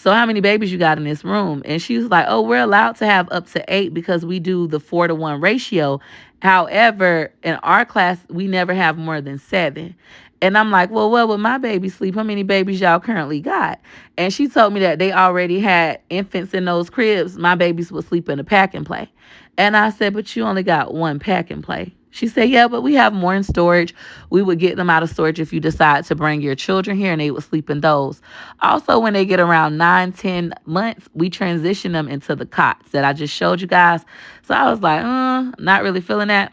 So how many babies you got in this room? And she was like, oh, we're allowed to have up to 8 because we do the 4-to-1 ratio. However, in our class, we never have more than 7. And I'm like, well, what would my baby sleep? How many babies y'all currently got? And she told me that they already had infants in those cribs. My babies would sleep in a pack and play. And I said, but you only got one pack and play. She said, yeah, but we have more in storage. We would get them out of storage if you decide to bring your children here, and they would sleep in those. Also, when they get around 9, 10 months, we transition them into the cots that I just showed you guys. So I was like, not really feeling that.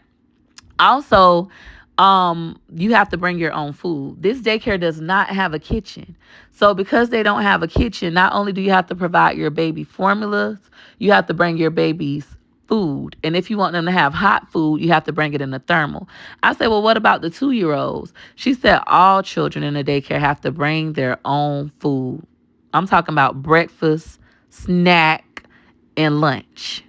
Also, you have to bring your own food. This daycare does not have a kitchen. So because they don't have a kitchen, not only do you have to provide your baby formulas, you have to bring your baby's food. And if you want them to have hot food, you have to bring it in a thermal. I said, well, what about the 2-year-olds? She said all children in the daycare have to bring their own food. I'm talking about breakfast, snack, and lunch.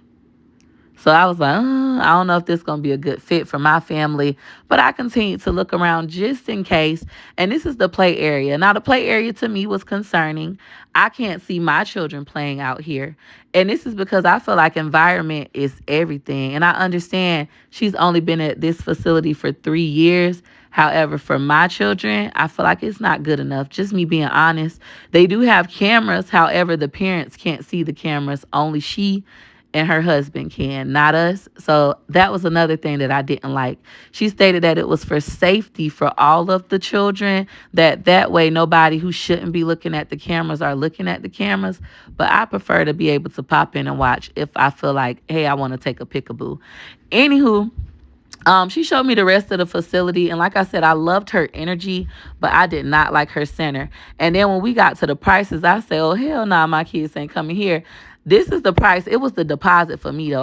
So I was like, I don't know if this is going to be a good fit for my family. But I continued to look around just in case. And this is the play area. Now, the play area to me was concerning. I can't see my children playing out here. And this is because I feel like environment is everything. And I understand she's only been at this facility for 3 years. However, for my children, I feel like it's not good enough. Just me being honest. They do have cameras. However, the parents can't see the cameras. Only she and her husband can, not us. So that was another thing that I didn't like. She stated that it was for safety for all of the children, that way nobody who shouldn't be looking at the cameras are looking at the cameras. But I prefer to be able to pop in and watch if I feel like, hey, I want to take a peekaboo. Anywho, she showed me the rest of the facility. And like I said, I loved her energy, but I did not like her center. And then when we got to the prices, I said, oh, hell no, my kids ain't coming here. This is the price. It was the deposit for me, though.